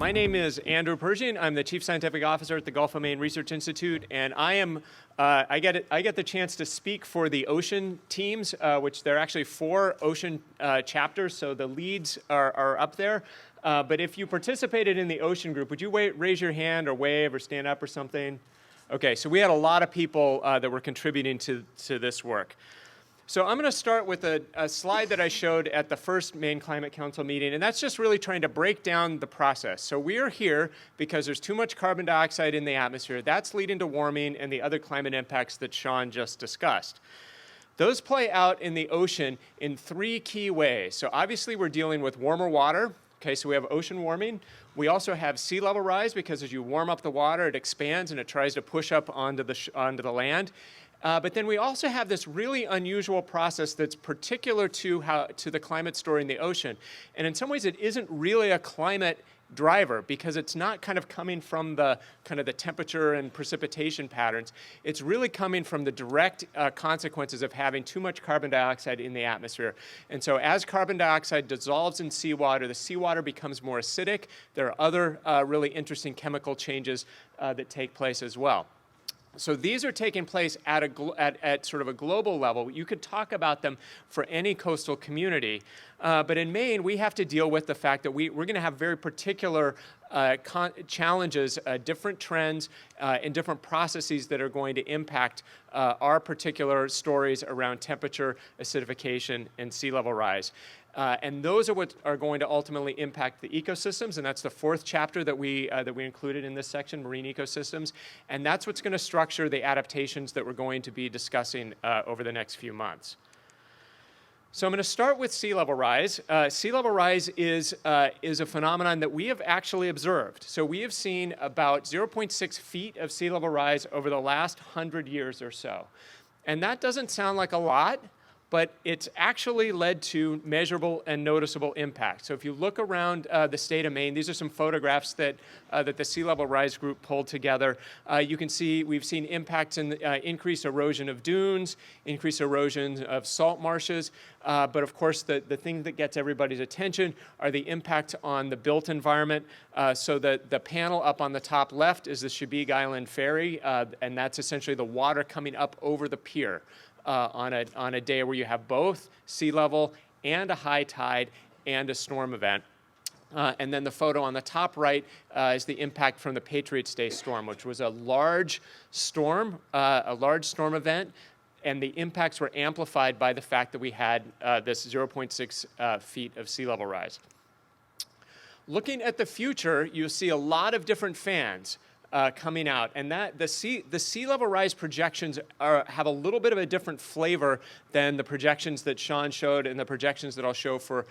My name is Andrew Pershing. I'm the Chief Scientific Officer at the Gulf of Maine Research Institute, and I get the chance to speak for the ocean teams, which there are actually 4 ocean chapters, so the leads are up there. But if you participated in the ocean group, would you raise your hand or wave or stand up or something? Okay, so we had a lot of people that were contributing to this work. So I'm going to start with a slide that I showed at the first Maine Climate Council meeting, and that's just really trying to break down the process. So we are here because there's too much carbon dioxide in the atmosphere. That's leading to warming and the other climate impacts that Sean just discussed. Those play out in the ocean in 3 key ways. So obviously we're dealing with warmer water. Okay, so we have ocean warming. We also have sea level rise because as you warm up the water, it expands and it tries to push up onto the land. But then we also have this really unusual process that's particular to the climate story in the ocean. And in some ways, it isn't really a climate driver because it's not kind of coming from the temperature and precipitation patterns. It's really coming from the direct consequences of having too much carbon dioxide in the atmosphere. And so as carbon dioxide dissolves in seawater, the seawater becomes more acidic. There are other really interesting chemical changes that take place as well. So these are taking place at sort of a global level. You could talk about them for any coastal community. But in Maine, we have to deal with the fact that we're going to have very particular challenges, different trends, and different processes that are going to impact our particular stories around temperature, acidification, and sea level rise. And those are what are going to ultimately impact the ecosystems, and that's the 4th chapter that we included in this section, marine ecosystems. And that's what's going to structure the adaptations that we're going to be discussing over the next few months. So I'm going to start with sea level rise. Sea level rise is a phenomenon that we have actually observed. So we have seen about 0.6 feet of sea level rise over the last 100 years or so. And that doesn't sound like a lot, but it's actually led to measurable and noticeable impact. So if you look around the state of Maine, these are some photographs that the Sea Level Rise group pulled together. You can see we've seen impacts in increased erosion of dunes, increased erosion of salt marshes, but of course the thing that gets everybody's attention are the impact on the built environment. So the panel up on the top left is the Chebeague Island Ferry, and that's essentially the water coming up over the pier. On a day where you have both sea level and a high tide and a storm event. And then the photo on the top right is the impact from the Patriots Day storm, which was a large storm event, and the impacts were amplified by the fact that we had this 0.6 feet of sea level rise. Looking at the future, you'll see a lot of different fans coming out, and that the sea level rise projections have a little bit of a different flavor than the projections that Sean showed and the projections that I'll show for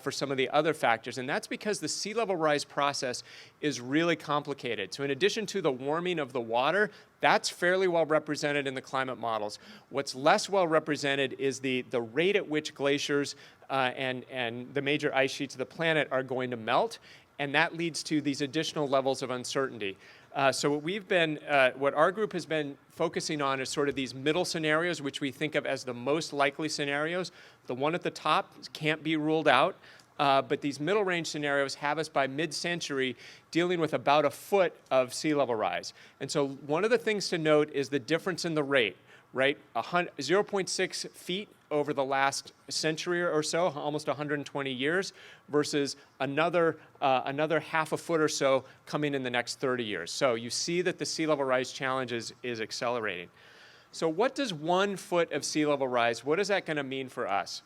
some of the other factors. And that's because the sea level rise process is really complicated. So in addition to the warming of the water, that's fairly well represented in the climate models. What's less well represented is the rate at which glaciers and the major ice sheets of the planet are going to melt, and that leads to these additional levels of uncertainty. So what our group has been focusing on is sort of these middle scenarios, which we think of as the most likely scenarios. The one at the top can't be ruled out, but these middle range scenarios have us by mid-century dealing with about a foot of sea level rise. And so one of the things to note is the difference in the rate, right? 0.6 feet over the last century or so, almost 120 years, versus another half a foot or so coming in the next 30 years. So you see that the sea level rise challenge is accelerating. So what does 1 foot of sea level rise, what is that going to mean for us?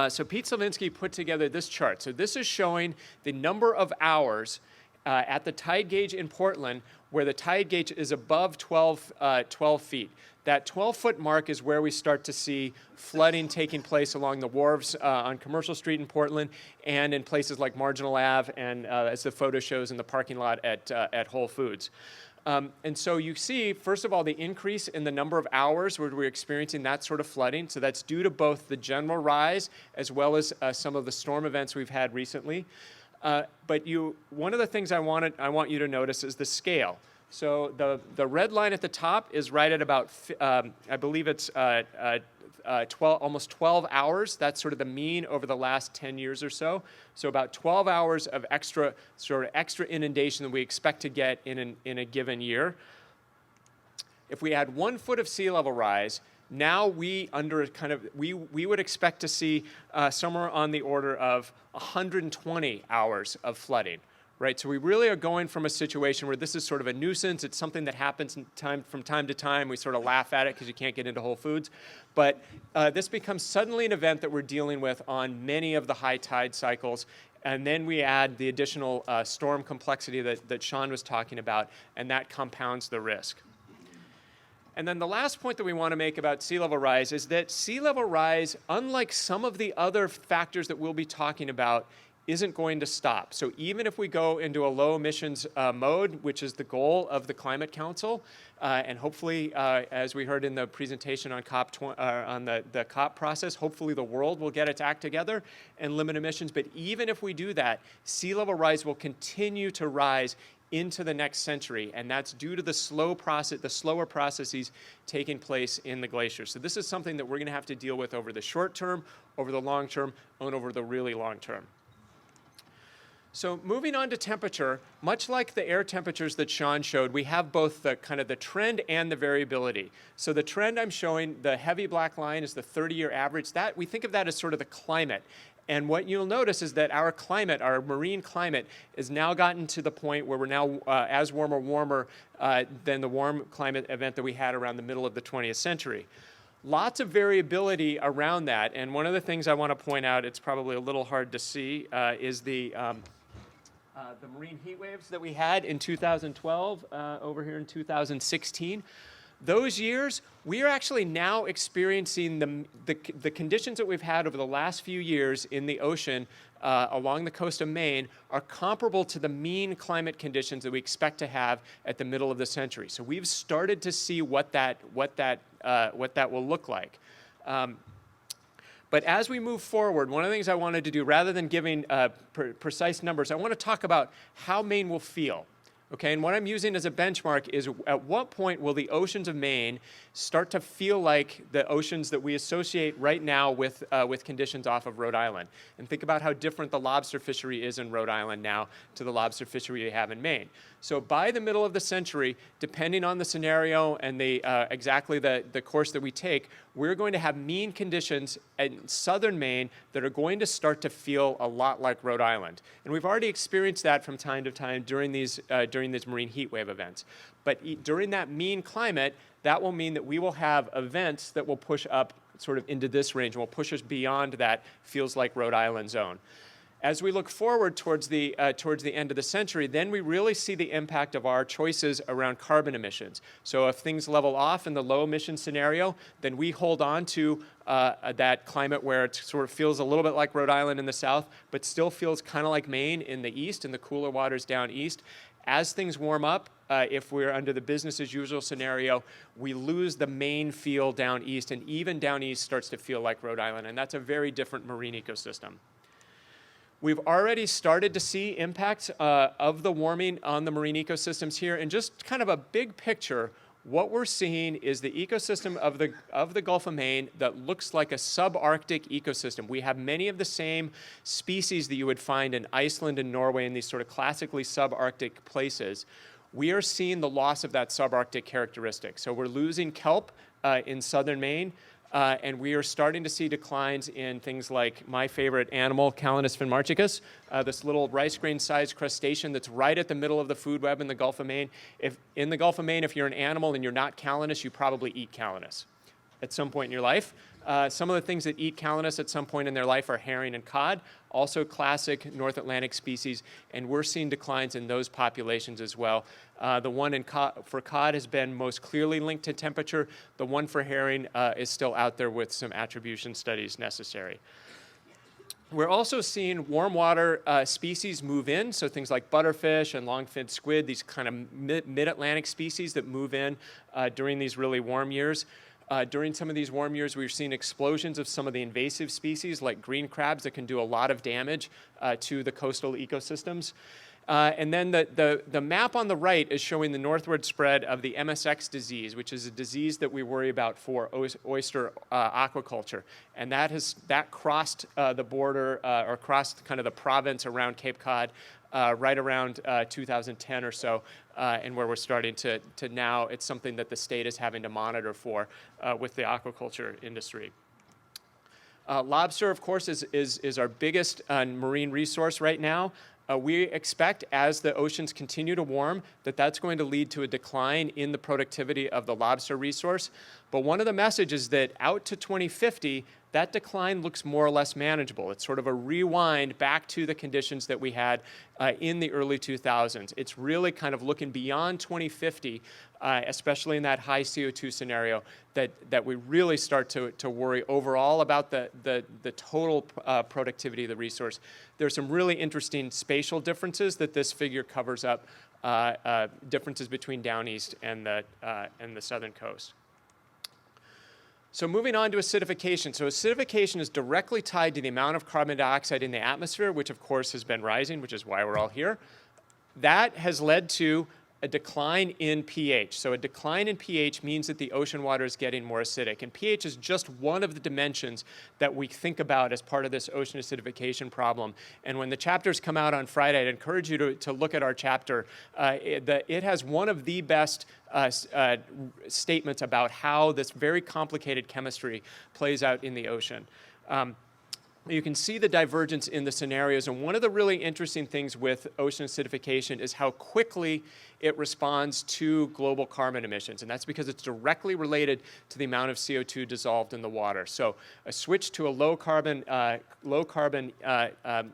So Pete Slavinsky put together this chart. So this is showing the number of hours at the tide gauge in Portland where the tide gauge is above 12 feet. That 12-foot mark is where we start to see flooding taking place along the wharves on Commercial Street in Portland and in places like Marginal Ave and, as the photo shows, in the parking lot at Whole Foods. And so you see, first of all, the increase in the number of hours where we're experiencing that sort of flooding. So that's due to both the general rise as well as some of the storm events we've had recently. But one of the things I want you to notice is the scale. So the red line at the top is right at about, I believe it's almost 12 hours. That's sort of the mean over the last 10 years or so. So about 12 hours of extra inundation that we expect to get in a given year. If we add 1 foot of sea level rise, now we would expect to see somewhere on the order of 120 hours of flooding. Right, so we really are going from a situation where this is sort of a nuisance. It's something that happens from time to time. We sort of laugh at it because you can't get into Whole Foods. But this becomes suddenly an event that we're dealing with on many of the high tide cycles. And then we add the additional storm complexity that Sean was talking about, and that compounds the risk. And then the last point that we want to make about sea level rise is that sea level rise, unlike some of the other factors that we'll be talking about, isn't going to stop. So even if we go into a low emissions mode, which is the goal of the Climate Council, and hopefully, as we heard in the presentation on the COP process, hopefully the world will get its act together and limit emissions. But even if we do that, sea level rise will continue to rise into the next century, and that's due to the slower processes taking place in the glaciers. So this is something that we're going to have to deal with over the short term, over the long term, and over the really long term. So moving on to temperature, much like the air temperatures that Sean showed, we have both the kind of the trend and the variability. So the trend I'm showing, the heavy black line is the 30-year average. That we think of that as sort of the climate. And what you'll notice is that our climate, our marine climate, has now gotten to the point where we're now as warm or warmer than the warm climate event that we had around the middle of the 20th century. Lots of variability around that. And one of the things I want to point out, it's probably a little hard to see, is the marine heat waves that we had in 2012, over here in 2016. Those years, we are actually now experiencing the conditions that we've had over the last few years in the ocean along the coast of Maine are comparable to the mean climate conditions that we expect to have at the middle of the century. So we've started to see what that will look like. But as we move forward, one of the things I wanted to do, rather than giving precise numbers, I want to talk about how Maine will feel. Okay, and what I'm using as a benchmark is at what point will the oceans of Maine start to feel like the oceans that we associate right now with conditions off of Rhode Island? And think about how different the lobster fishery is in Rhode Island now to the lobster fishery we have in Maine. So by the middle of the century, depending on the scenario and exactly the course that we take, we're going to have mean conditions in southern Maine that are going to start to feel a lot like Rhode Island. And we've already experienced that from time to time during these marine heat wave events. But during that mean climate, that will mean that we will have events that will push up sort of into this range and will push us beyond that feels like Rhode Island zone. As we look forward towards the end of the century, then we really see the impact of our choices around carbon emissions. So if things level off in the low emission scenario, then we hold on to that climate where it sort of feels a little bit like Rhode Island in the south, but still feels kind of like Maine in the east and the cooler waters down east. As things warm up, if we're under the business as usual scenario, we lose the Maine feel down east, and even down east starts to feel like Rhode Island, and that's a very different marine ecosystem. We've already started to see impacts of the warming on the marine ecosystems here, and just kind of a big picture, what we're seeing is the ecosystem of the Gulf of Maine that looks like a subarctic ecosystem. We have many of the same species that you would find in Iceland and Norway in these sort of classically subarctic places. We are seeing the loss of that subarctic characteristic. So we're losing kelp in southern Maine. And we are starting to see declines in things like my favorite animal, Calanus finmarchicus, this little rice grain-sized crustacean that's right at the middle of the food web in the Gulf of Maine. In the Gulf of Maine, if you're an animal and you're not Calanus, you probably eat Calanus at some point in your life. Some of the things that eat Calanus at some point in their life are herring and cod, also classic North Atlantic species, and we're seeing declines in those populations as well. The one for cod has been most clearly linked to temperature. The one for herring is still out there with some attribution studies necessary. We're also seeing warm water species move in, so things like butterfish and long-finned squid, these kind of mid-Atlantic species that move in during these really warm years. During some of these warm years, we've seen explosions of some of the invasive species like green crabs that can do a lot of damage to the coastal ecosystems. And then the map on the right is showing the northward spread of the MSX disease, which is a disease that we worry about for oyster aquaculture. And that crossed the border or crossed kind of the province around Cape Cod right around 2010 or so, and where we're starting to now, it's something that the state is having to monitor for with the aquaculture industry. Lobster, of course, is our biggest marine resource right now. We expect, as the oceans continue to warm, that that's going to lead to a decline in the productivity of the lobster resource. But one of the messages that out to 2050, that decline looks more or less manageable. It's sort of a rewind back to the conditions that we had in the early 2000s. It's really kind of looking beyond 2050, especially in that high CO2 scenario, that we really start to worry overall about the total productivity of the resource. There's some really interesting spatial differences that this figure covers up, differences between down east and the southern coast. So moving on to acidification. So acidification is directly tied to the amount of carbon dioxide in the atmosphere, which of course has been rising, which is why we're all here. That has led to a decline in pH. So a decline in pH means that the ocean water is getting more acidic. And pH is just one of the dimensions that we think about as part of this ocean acidification problem. And when the chapters come out on Friday, I'd encourage you to look at our chapter. It has one of the best statements about how this very complicated chemistry plays out in the ocean. You can see the divergence in the scenarios, and one of the really interesting things with ocean acidification is how quickly it responds to global carbon emissions, and that's because it's directly related to the amount of CO2 dissolved in the water. So a switch to a low carbon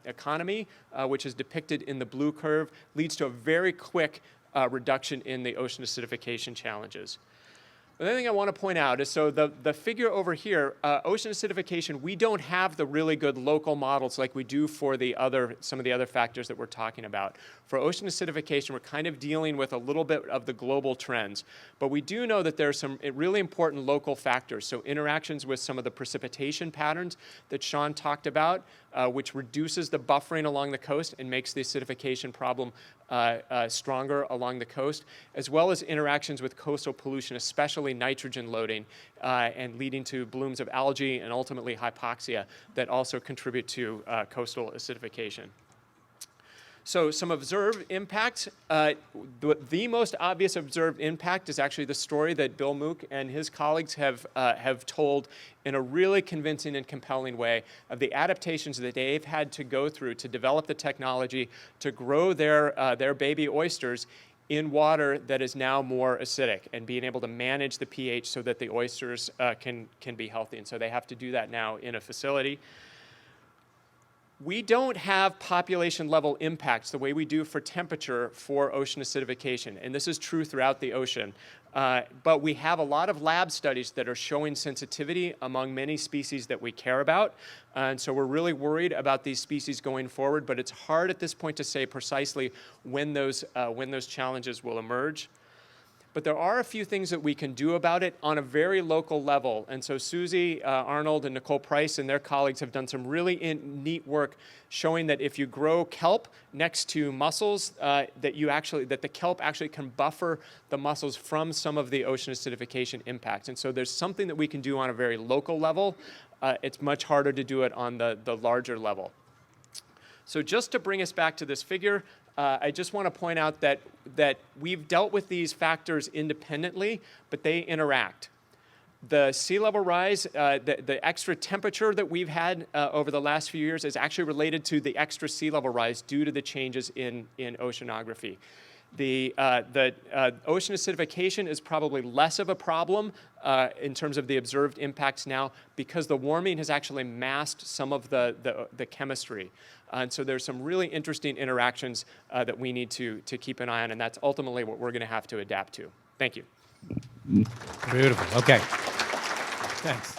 economy, which is depicted in the blue curve, leads to a very quick reduction in the ocean acidification challenges. The other thing I want to point out is, so the figure over here, ocean acidification, we don't have the really good local models like we do for some of the other factors that we're talking about. For ocean acidification, we're kind of dealing with a little bit of the global trends, but we do know that there are some really important local factors. So interactions with some of the precipitation patterns that Sean talked about, which reduces the buffering along the coast and makes the acidification problem stronger along the coast, as well as interactions with coastal pollution, especially nitrogen loading, and leading to blooms of algae and ultimately hypoxia that also contribute to coastal acidification. So some observed impacts. The most obvious observed impact is actually the story that Bill Mook and his colleagues have told in a really convincing and compelling way of the adaptations that they've had to go through to develop the technology to grow their baby oysters in water that is now more acidic, and being able to manage the pH so that the oysters can be healthy. And so they have to do that now in a facility. We don't have population level impacts the way we do for temperature for ocean acidification, and this is true throughout the ocean. But we have a lot of lab studies that are showing sensitivity among many species that we care about, and so we're really worried about these species going forward, but it's hard at this point to say precisely when those challenges will emerge. But there are a few things that we can do about it on a very local level. And so Susie Arnold and Nicole Price and their colleagues have done some really neat work showing that if you grow kelp next to mussels, that the kelp actually can buffer the mussels from some of the ocean acidification impacts. And so there's something that we can do on a very local level. It's much harder to do it on the larger level. So just to bring us back to this figure, I just want to point out that we've dealt with these factors independently, but they interact. The sea level rise, the extra temperature that we've had over the last few years is actually related to the extra sea level rise due to the changes in oceanography. The ocean acidification is probably less of a problem in terms of the observed impacts now, because the warming has actually masked some of the chemistry. And so there's some really interesting interactions that we need to keep an eye on, and that's ultimately what we're going to have to adapt to. Thank you. Beautiful. Okay. Thanks.